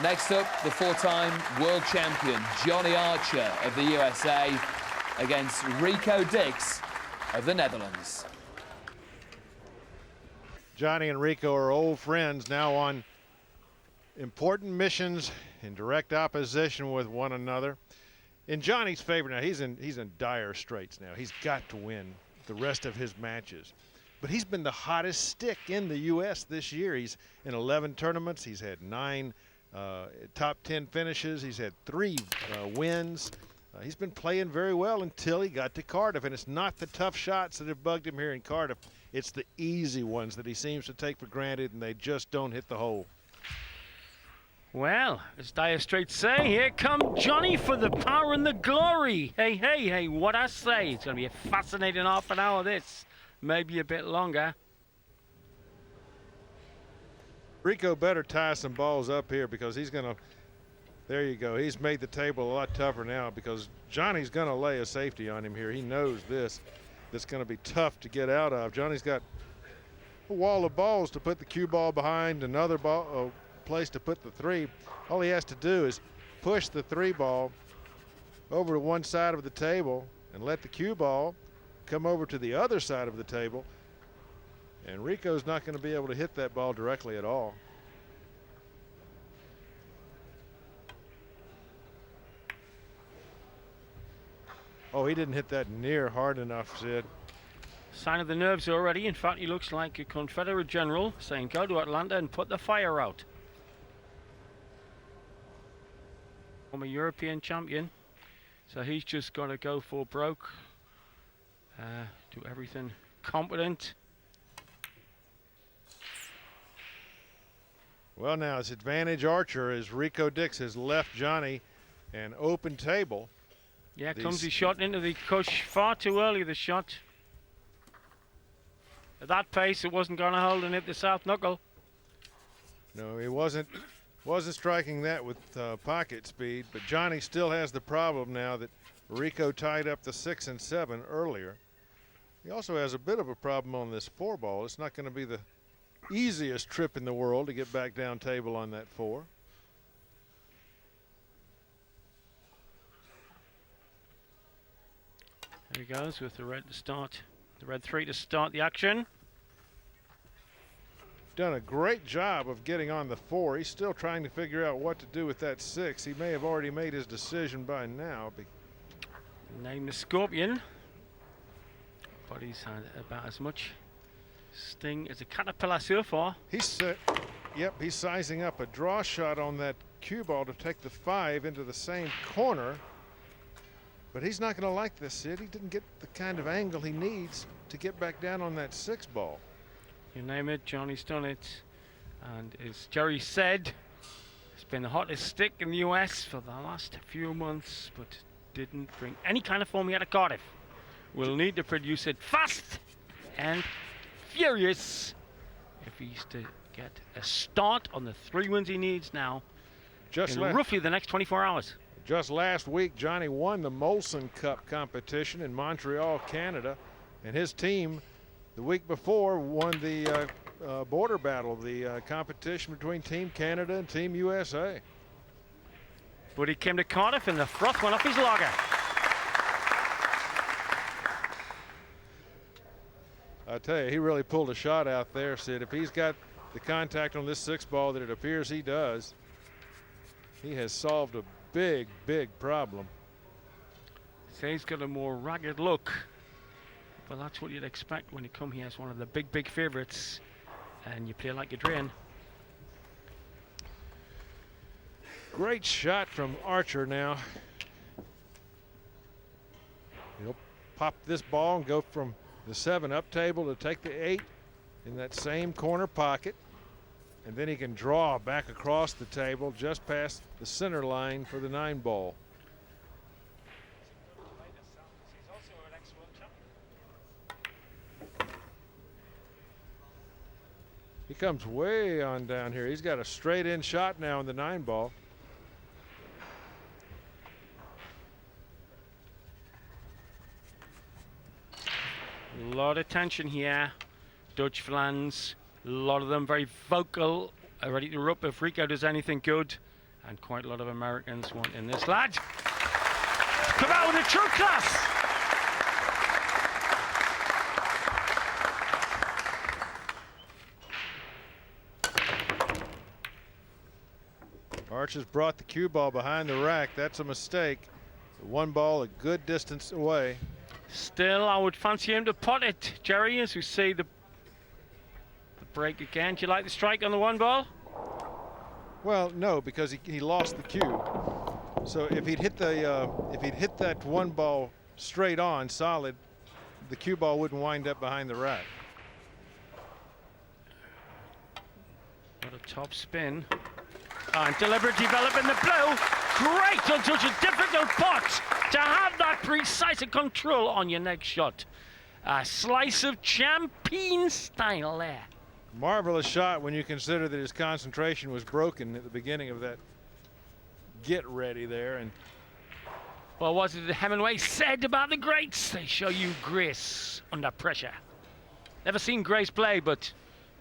Next up, the four-time world champion, Johnny Archer of the USA against Rico Diks of the Netherlands. Johnny and Rico are old friends now on important missions in direct opposition with one another. In Johnny's favor now, he's in dire straits now. He's got to win the rest of his matches. But he's been the hottest stick in the U.S. this year. He's in 11 tournaments. He's had 9 top 10 finishes. He's had 3 wins. He's been playing very well until he got to Cardiff. And it's not the tough shots that have bugged him here in Cardiff. It's the easy ones that he seems to take for granted, and they just don't hit the hole. Well, as Dire Straits say, here come Johnny for the power and the glory. Hey, hey, hey, what I say. It's going to be a fascinating half an hour, this. Maybe a bit longer. Rico better tie some balls up here because he's going to, there you go. He's made the table a lot tougher now because Johnny's going to lay a safety on him here. He knows this. That's going to be tough to get out of. Johnny's got a wall of balls to put the cue ball behind, another ball, place to put the 3. All he has to do is push the 3 ball over to one side of the table and let the cue ball come over to the other side of the table. And Rico's not going to be able to hit that ball directly at all. Oh, he didn't hit that near hard enough, Sid. Sign of the nerves already. In fact, he looks like a Confederate general saying, go to Atlanta and put the fire out. I'm a European champion, so he's just got to go for broke. Do everything competent. Well, now it's advantage Archer as Rico Diks has left Johnny an open table. Yeah, comes his shot into the cush far too early, the shot. At that pace, it wasn't going to hold and hit the south knuckle. No, he wasn't striking that with pocket speed, but Johnny still has the problem now that Rico tied up the 6 and 7 earlier. He also has a bit of a problem on this 4 ball. It's not going to be the easiest trip in the world to get back down table on that 4. There he goes with the red to start, the red 3 to start the action. Done a great job of getting on the 4. He's still trying to figure out what to do with that 6. He may have already made his decision by now. Name the Scorpion. But he's had about as much sting as a caterpillar so far. Yep, he's sizing up a draw shot on that cue ball to take the 5 into the same corner. But he's not going to like this, Sid. He didn't get the kind of angle he needs to get back down on that 6 ball. You name it, Johnny's done it. And as Jerry said, it's been the hottest stick in the US for the last few months, but didn't bring any kind of form out of Cardiff. We'll need to produce it fast and furious if he's to get a start on the 3 wins he needs now in roughly the next 24 hours. Just last week, Johnny won the Molson Cup competition in Montreal, Canada, and his team the week before won the border battle, the competition between Team Canada and Team USA. But he came to Cardiff and the froth went off his lager. I tell you, he really pulled a shot out there, Sid. If he's got the contact on this 6 ball that it appears he does, he has solved a big, big problem. So he's got a more ragged look. But that's what you'd expect when you come here as one of the big, big favorites and you play like you're drained. Great shot from Archer now. He'll pop this ball and go from the 7 up table to take the 8 in that same corner pocket. And then he can draw back across the table just past the center line for the 9 ball. He comes way on down here. He's got a straight in shot now in the 9 ball. A lot of tension here. Dutch fans, a lot of them very vocal, ready to erupt if Rico does anything good. And quite a lot of Americans want in this lad. Come out with a true class. Archer's brought the cue ball behind the rack. That's a mistake. One ball a good distance away. Still, I would fancy him to pot it, Jerry, as we see the break again. Do you like the strike on the one ball? Well, no, because he lost the cue. So if he'd hit that one ball straight on, solid, the cue ball wouldn't wind up behind the rack. What a top spin. And deliberate development, the blow. Great on such a difficult pot to have that precise control on your next shot. A slice of champagne style there. Marvelous shot when you consider that his concentration was broken at the beginning of that get ready there. And well, what did Hemingway said about the greats? They show you grace under pressure. Never seen Grace play, but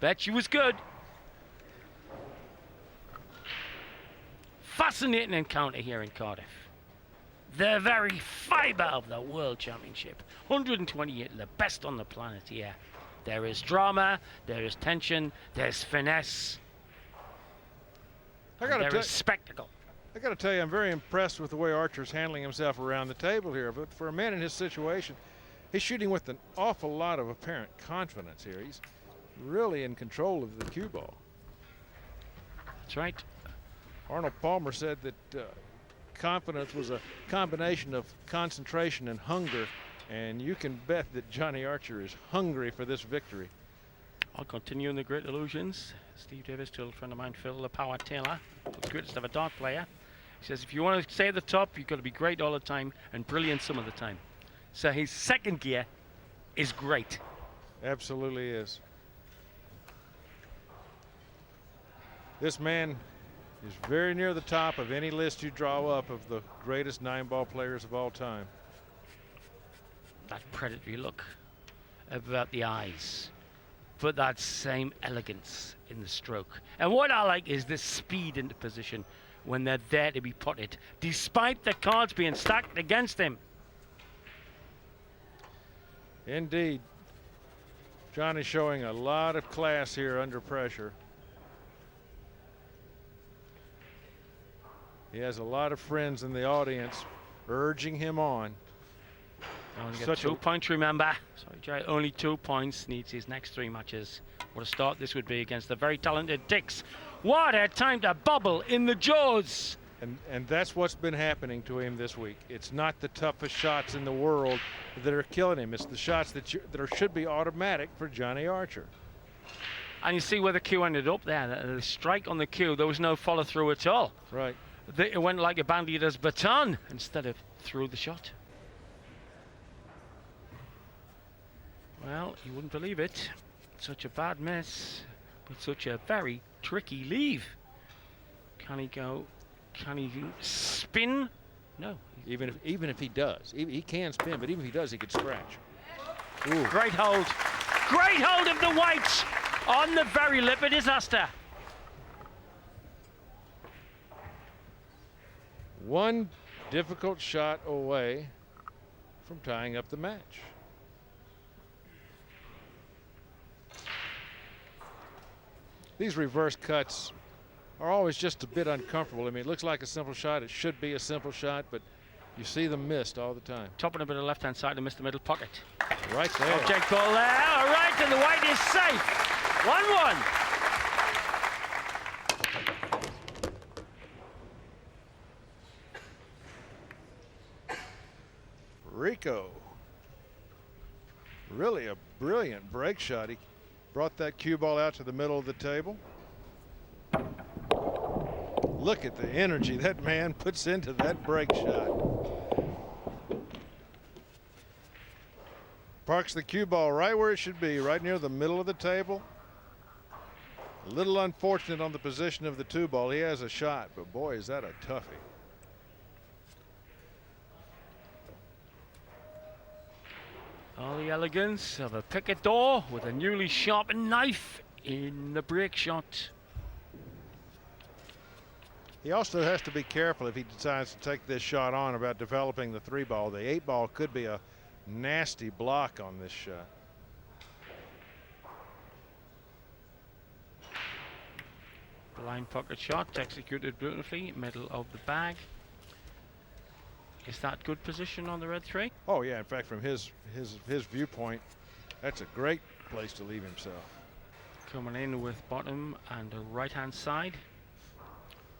bet she was good. Fascinating encounter here in Cardiff. The very fibre of the World Championship. 128, the best on the planet here. There is drama, there is tension, there's finesse, there is spectacle. I got to tell you, I'm very impressed with the way Archer's handling himself around the table here. But for a man in his situation, he's shooting with an awful lot of apparent confidence here. He's really in control of the cue ball. That's right. Arnold Palmer said that confidence was a combination of concentration and hunger, and you can bet that Johnny Archer is hungry for this victory. I'll continue in the great illusions. Steve Davis, to a friend of mine, Phil the Power Taylor, the greatest ever dart player. He says if you want to stay at the top, you've got to be great all the time and brilliant some of the time. So his second gear is great. Absolutely is. This man is very near the top of any list you draw up of the greatest 9-ball players of all time. That predatory look about the eyes, but that same elegance in the stroke. And what I like is the speed into position when they're there to be potted, despite the cards being stacked against him. Indeed. Johnny's showing a lot of class here under pressure. He has a lot of friends in the audience urging him on. Only get 2 points, remember. Sorry, Jerry, only 2 points. Needs his next 3 matches. What a start this would be against the very talented Diks. What a time to bubble in the jaws. And that's what's been happening to him this week. It's not the toughest shots in the world that are killing him. It's the shots that should be automatic for Johnny Archer. And you see where the cue ended up there. The strike on the cue, there was no follow through at all. Right. It went like a bandier's baton instead of through the shot. Well, you wouldn't believe it. Such a bad miss, but such a very tricky leave. Can he go? Can he spin? No. Even if he does, he can spin, but even if he does, he could scratch. Ooh. Great hold. Great hold of the whites on the very lip of disaster. One difficult shot away from tying up the match. These reverse cuts are always just a bit uncomfortable. I mean, it looks like a simple shot. It should be a simple shot, but you see them missed all the time. Topping a bit of the left-hand side to miss the middle pocket. Right there. Object ball there. All right, and the white is safe. 1-1. Rico. Really a brilliant break shot. He brought that cue ball out to the middle of the table. Look at the energy that man puts into that break shot. Parks the cue ball right where it should be, right near the middle of the table. A little unfortunate on the position of the 2-ball. He has a shot, but boy, is that a toughie. All the elegance of a picador with a newly sharpened knife in the break shot. He also has to be careful if he decides to take this shot on about developing the 3-ball. The 8-ball could be a nasty block on this shot. Blind pocket shot executed beautifully, middle of the bag. Is that good position on the red 3? Oh yeah, in fact, from his viewpoint, that's a great place to leave himself. Coming in with bottom and the right-hand side.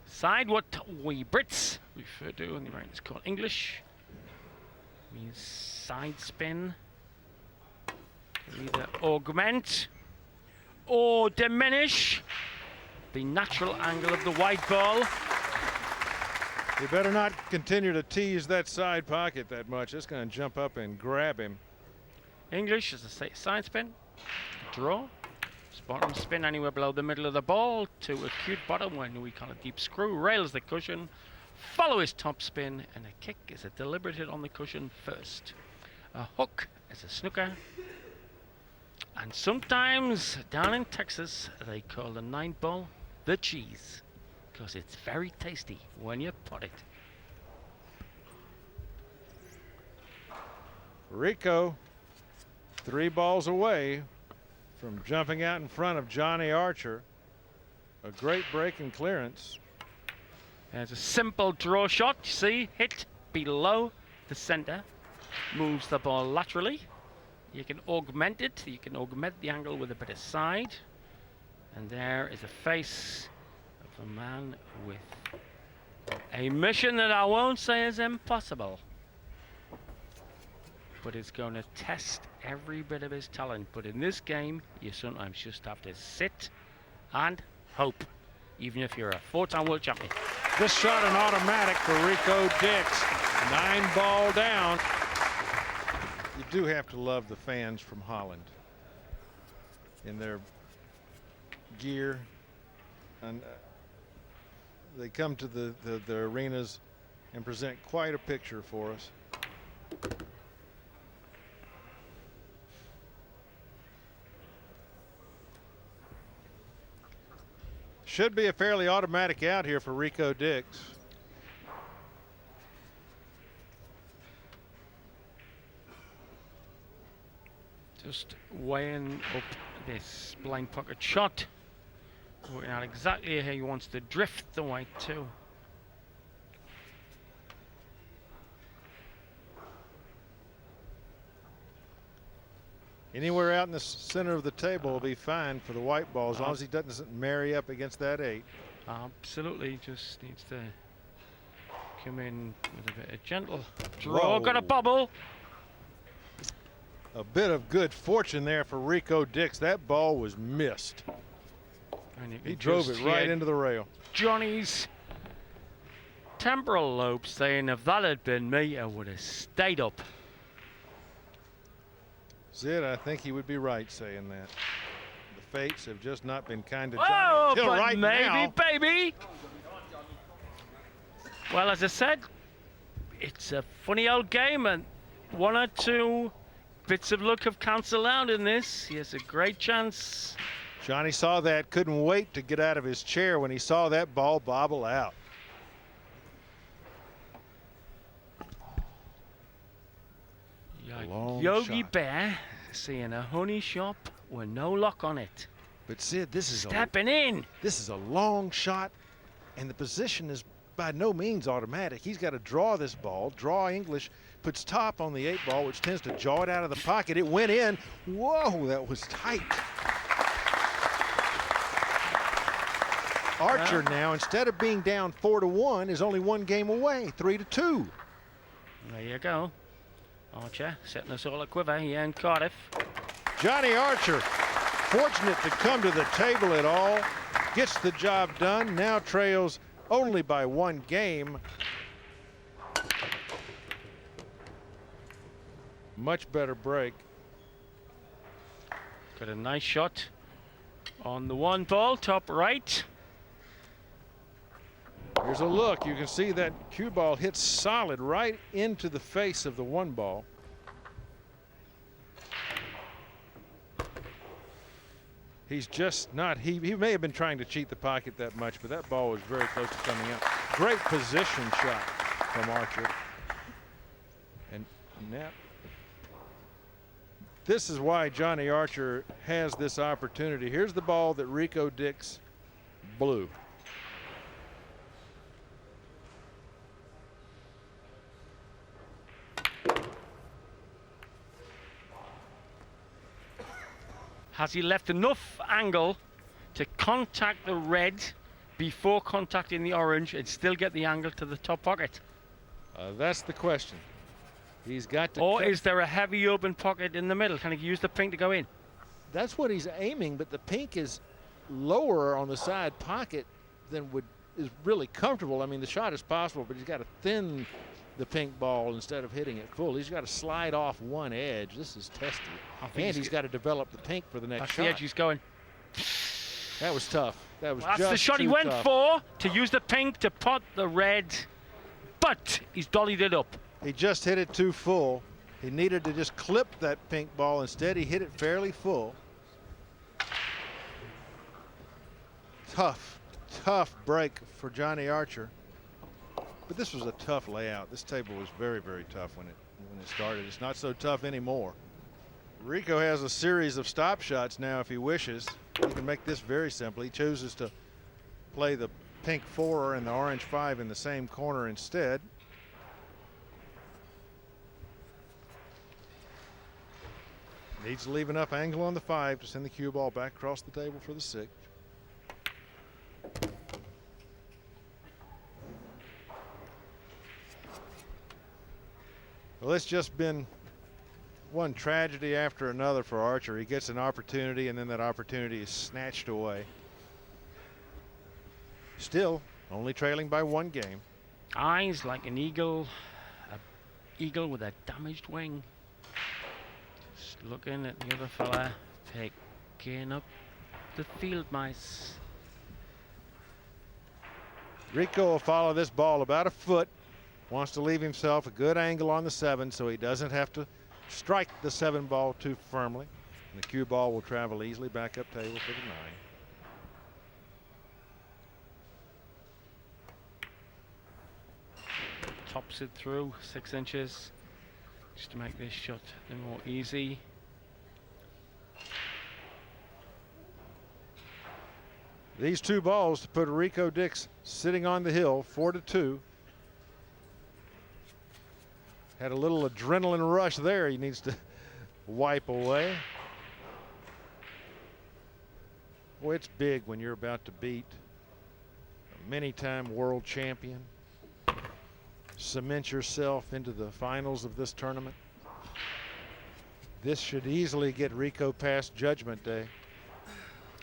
Side, what we Brits refer to in the Americans called English, means side spin. Either augment or diminish the natural angle of the white ball. You better not continue to tease that side pocket that much. It's going to jump up and grab him. English is a side spin, draw. Bottom spin anywhere below the middle of the ball to acute bottom when we call a deep screw. Rails the cushion, follow his top spin, and a kick is a deliberate hit on the cushion first. A hook is a snooker. And sometimes down in Texas they call the 9 ball the cheese, because it's very tasty when you pot it. Rico 3 balls away from jumping out in front of Johnny Archer. A great break and clearance. There's a simple draw shot, you see, hit below the center, moves the ball laterally. You can augment it, you can augment the angle with a bit of side. And there is a face of a man with a mission that I won't say is impossible, but it's going to test every bit of his talent. But in this game, you sometimes just have to sit and hope, even if you're a 4-time world champion. This shot an automatic for Rico Diks. 9 ball down. You do have to love the fans from Holland in their gear, and they come to the arenas and present quite a picture for us. Should be a fairly automatic out here for Rico Diks. Just weighing up this blind pocket shot. Working out exactly how he wants to drift the white too. Anywhere out in the center of the table will be fine for the white ball, as long as he doesn't marry up against that 8. Absolutely, just needs to come in with a bit of gentle draw. Whoa. Got a bobble. A bit of good fortune there for Rico Diks. That ball was missed. And He drove it right into the rail. Johnny's temporal lobe saying, if that had been me, I would have stayed up. Sid, I think he would be right saying that. The fates have just not been kind to Oh, Johnny until but right maybe, now. baby. Well, as I said, it's a funny old game, and 1 or 2 bits of luck have cancelled out in this. He has a great chance. Johnny saw that, couldn't wait to get out of his chair when he saw that ball bobble out. Yogi shot. Bear seeing a honey shop with no lock on it. But Sid, this is Stepping in. This is a long shot, and the position is by no means automatic. He's got to draw this ball, draw English, puts top on the 8 ball, which tends to jaw it out of the pocket. It went in. Whoa, that was tight. Archer now, instead of being down 4-1, is only 1 game away, 3-2. There you go. Archer setting us all a quiver here in Cardiff. Johnny Archer, fortunate to come to the table at all, gets the job done, now trails only by 1 game. Much better break. Got a nice shot on the 1 ball, top right. Here's a look. You can see that cue ball hits solid right into the face of the 1 ball. He's just not. He may have been trying to cheat the pocket that much, but that ball was very close to coming out. Great position shot from Archer. And now, this is why Johnny Archer has this opportunity. Here's the ball that Rico Diks blew. Has he left enough angle to contact the red before contacting the orange and still get the angle to the top pocket? That's the question. He's got to. Or is there a heavy open pocket in the middle? Can he use the pink to go in? That's what he's aiming, but the pink is lower on the side pocket than is really comfortable. I mean, the shot is possible, but he's got to thin the pink ball instead of hitting it full. He's got to slide off one edge. This is testy. And he's got to develop the pink for the next shot. That's the edge he's going. That was tough. That was Well, that's the shot he went for, to use the pink to pot the red, but he's dollied it up. He just hit it too full. He needed to just clip that pink ball. Instead, he hit it fairly full. Tough, tough break for Johnny Archer. But this was a tough layout. This table was very, very tough when it started. It's not so tough anymore. Rico has a series of stop shots now if he wishes. He can make this very simple. He chooses to play the pink 4 and the orange 5 in the same corner instead. Needs to leave enough angle on the 5 to send the cue ball back across the table for the 6. Well, it's just been one tragedy after another for Archer. He gets an opportunity, and then that opportunity is snatched away. Still only trailing by 1 game. Eyes like an eagle with a damaged wing. Just looking at the other fella, picking up the field mice. Rico will follow this ball about a foot. Wants to leave himself a good angle on the 7 so he doesn't have to strike the 7 ball too firmly. And the cue ball will travel easily back up table for the 9. Tops it through 6 inches just to make this shot a bit more easy. These 2 balls to put Rico Diks sitting on the hill 4-2. Had a little adrenaline rush there. He needs to wipe away. Boy, it's big when you're about to beat a many-time world champion. Cement yourself into the finals of this tournament. This should easily get Rico past Judgment Day.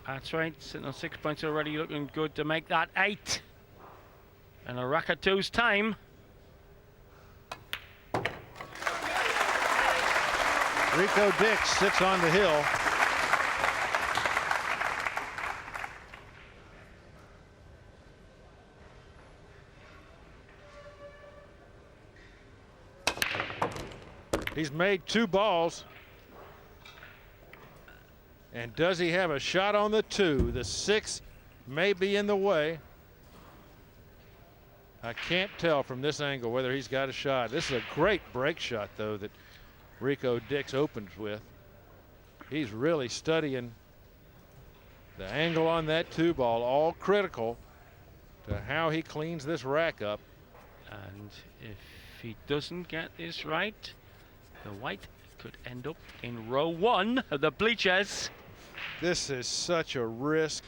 That's right, sitting on 6 points already, looking good to make that 8. And a rack of 2's time. Rico Diks sits on the hill. He's made 2 balls. And does he have a shot on the 2? The 6 may be in the way. I can't tell from this angle whether he's got a shot. This is a great break shot, though, that Rico Diks opens with. He's really studying the angle on that 2 ball, all critical to how he cleans this rack up. And if he doesn't get this right, the white could end up in row 1 of the bleachers. This is such a risk.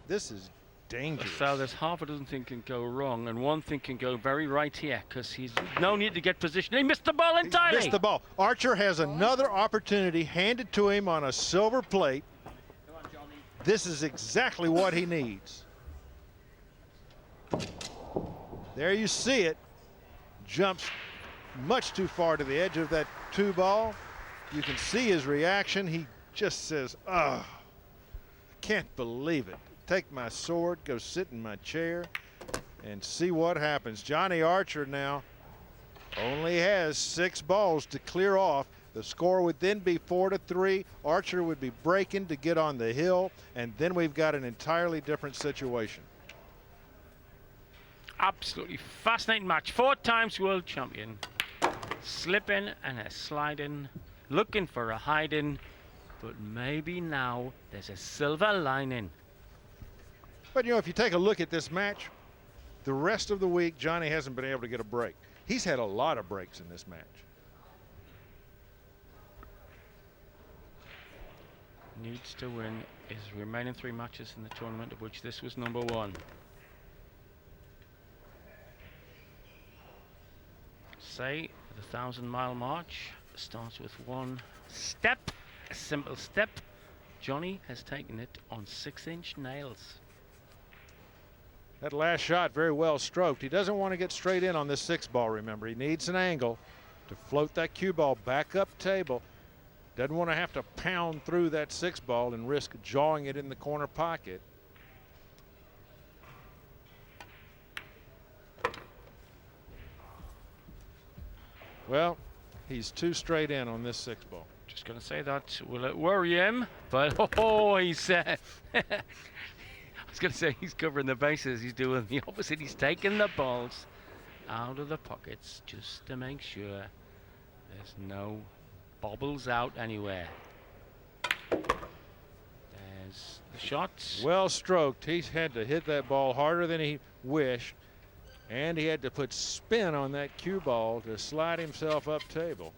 This is dangerous. So there's half a dozen things can go wrong, and one thing can go very right here, because he's no need to get position. He missed the ball entirely. He missed the ball. Archer has another opportunity handed to him on a silver plate. Come on, Johnny. This is exactly what he needs. There you see it. Jumps much too far to the edge of that 2 ball. You can see his reaction. He just says, "Oh, can't believe it. Take my sword, go sit in my chair, and see what happens." Johnny Archer now only has 6 balls to clear off. The score would then be 4-3. Archer would be breaking to get on the hill, and then we've got an entirely different situation. Absolutely fascinating match. 4 times world champion. Slipping and a sliding, looking for a hiding, but maybe now there's a silver lining. But you know, if you take a look at this match, the rest of the week, Johnny hasn't been able to get a break. He's had a lot of breaks in this match. Needs to win his remaining 3 matches in the tournament, of which this was number 1. Say the 1,000-mile march starts with 1 step, a simple step. Johnny has taken it on 6-inch nails. That last shot very well stroked. He doesn't want to get straight in on this 6 ball, remember. He needs an angle to float that cue ball back up table. Doesn't want to have to pound through that 6 ball and risk jawing it in the corner pocket. Well, he's too straight in on this 6 ball. Just going to say that. Will it worry him? But he's I was going to say he's covering the bases. He's doing the opposite. He's taking the balls out of the pockets just to make sure there's no bobbles out anywhere. There's the shots. Well stroked. He's had to hit that ball harder than he wished, and he had to put spin on that cue ball to slide himself up table.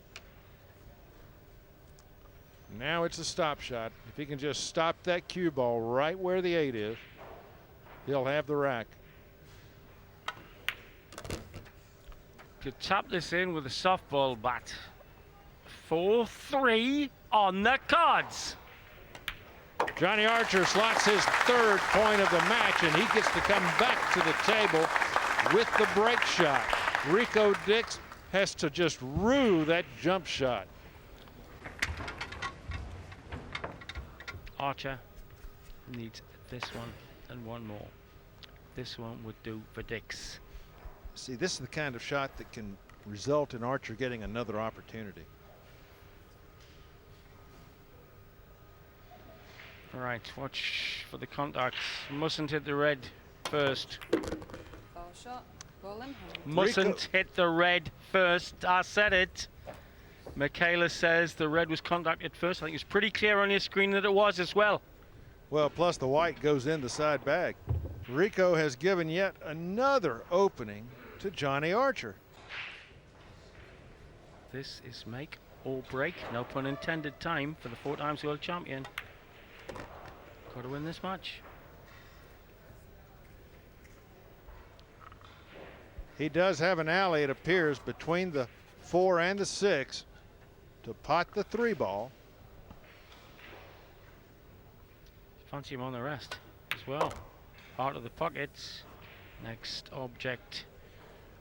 Now it's a stop shot. If he can just stop that cue ball right where the 8 is, he'll have the rack. Could tap this in with a softball bat. 4-3 on the cards. Johnny Archer slots his 3rd point of the match, and he gets to come back to the table with the break shot. Rico Diks has to just rue that jump shot. Archer needs this one and 1 more. This one would do for Diks. See, this is the kind of shot that can result in Archer getting another opportunity. All right, watch for the contacts. Mustn't hit the red first. Ball shot. Ball in hand. Mustn't hit the red first. I said it. Michaela says the red was contacted first. I think it's pretty clear on your screen that it was as well. Well, plus the white goes in the side bag. Rico has given yet another opening to Johnny Archer. This is make or break, no pun intended, time for the 4 times world champion. Got to win this match. He does have an alley, it appears, between the 4 and the 6 to pot the 3 ball. Fancy him on the rest as well. Out of the pockets. Next object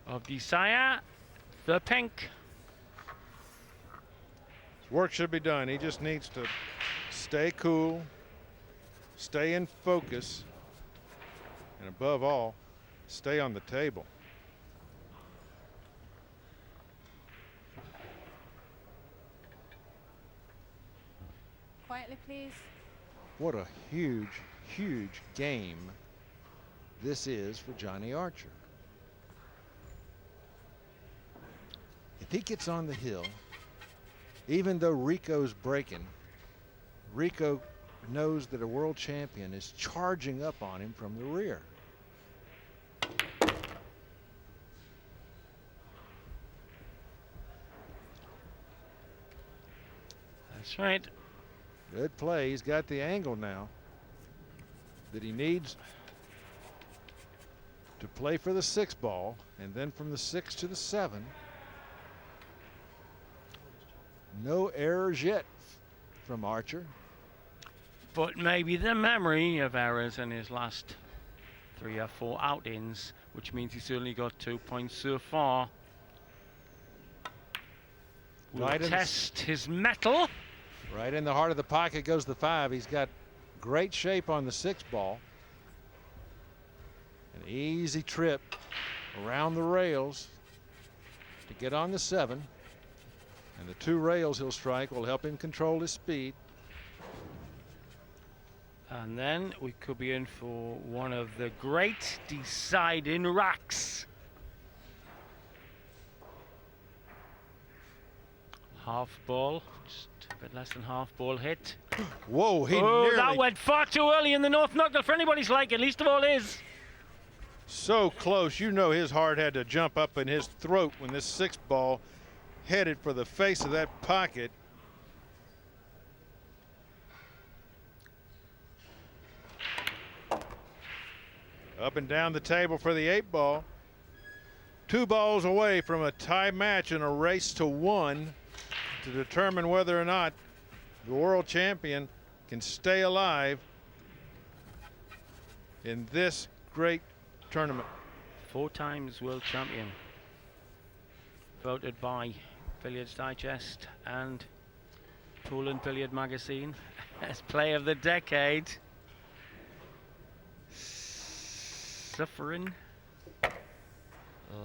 of desire, the pink. His work should be done. He just needs to stay cool, stay in focus, and above all, stay on the table. Quietly, please. What a huge, huge game this is for Johnny Archer. If he gets on the hill, even though Rico's breaking, Rico knows that a world champion is charging up on him from the rear. That's right. Good play. He's got the angle now that he needs to play for the 6 ball, and then from the 6 to the 7. No errors yet from Archer. But maybe the memory of errors in his last 3 or 4 outings, which means he's only got 2 points so far. We'll test his mettle. Right in the heart of the pocket goes the 5. He's got great shape on the 6 ball. An easy trip around the rails to get on the 7. And the 2 rails he'll strike will help him control his speed. And then we could be in for one of the great deciding racks. Half ball, just a bit less than half ball hit. Whoa, he Oh, nearly... that went far too early in the North Knuckle for anybody's liking, least of all his. So close, you know his heart had to jump up in his throat when this 6th ball headed for the face of that pocket. Up and down the table for the 8 ball. 2 balls away from a tie match in a race to 1 to determine whether or not the world champion can stay alive in this great tournament. 4 times world champion. Voted by Billiards Digest and Pool and Billiard Magazine as Player of the Decade. Suffering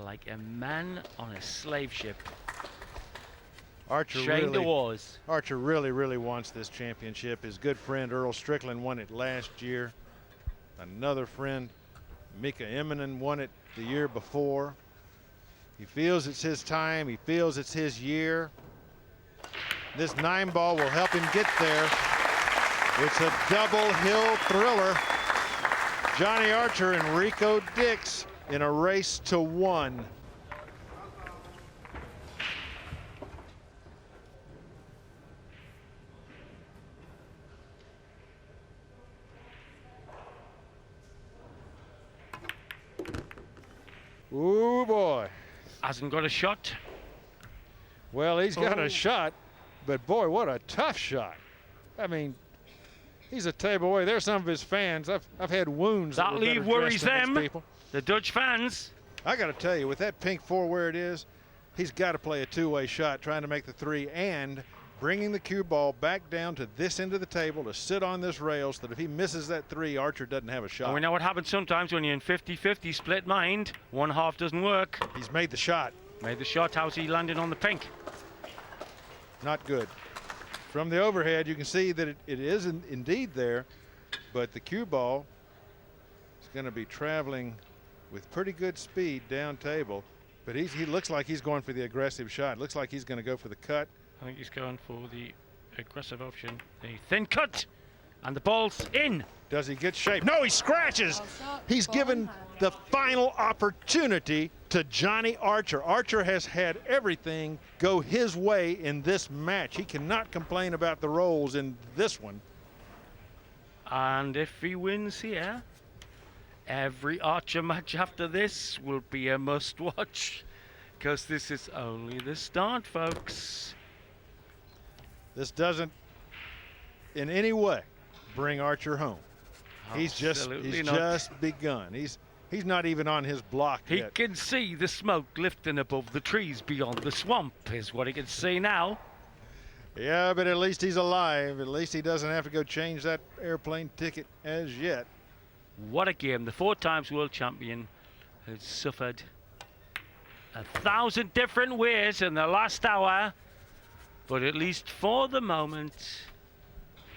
like a man on a slave ship. Archer really wants this championship. His good friend Earl Strickland won it last year. Another friend, Mika Immonen, won it the year before. He feels it's his time. He feels it's his year. This 9 ball will help him get there. It's a double hill thriller. Johnny Archer and Rico Diks in a race to 1. Ooh, boy. Hasn't got a shot. Well, he's got a shot, but boy, what a tough shot. I mean, he's a table away. There's some of his fans. I've had wounds. That lead worries them, people. the Dutch fans. I got to tell you, with that pink 4 where it is, he's got to play a 2-way shot, trying to make the 3 and bringing the cue ball back down to this end of the table to sit on this rail so that if he misses that 3, Archer doesn't have a shot. And we know what happens sometimes when you're in 50-50 split mind. One half doesn't work. He's made the shot. Made the shot. How's he landing on the pink? Not good. From the overhead, you can see that it is indeed there, but the cue ball is going to be traveling with pretty good speed down table, but he looks like he's going for the aggressive shot. Looks like he's going to go for the cut. I think he's going for the aggressive option. The thin cut, and the ball's in. Does he get shape? No, he scratches. He's given the final opportunity to Johnny Archer. Archer has had everything go his way in this match. He cannot complain about the rolls in this one. And if he wins here, every Archer match after this will be a must-watch, because this is only the start, folks. This doesn't in any way bring Archer home. He's just begun. He's not even on his block He yet. can see the smoke lifting above the trees beyond the swamp, is what he can see now. Yeah, but at least he's alive. At least he doesn't have to go change that airplane ticket as yet. What a game. The 4 times world champion has suffered 1,000 different ways in the last hour, but at least for the moment,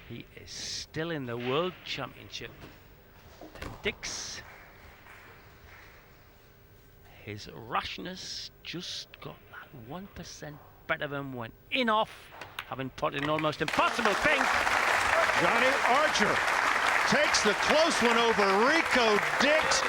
he is still in the world championship. And Diks, his rashness just got that 1% better than when in off, having put in almost impossible pink. Johnny Archer takes the close one over Rico Diks.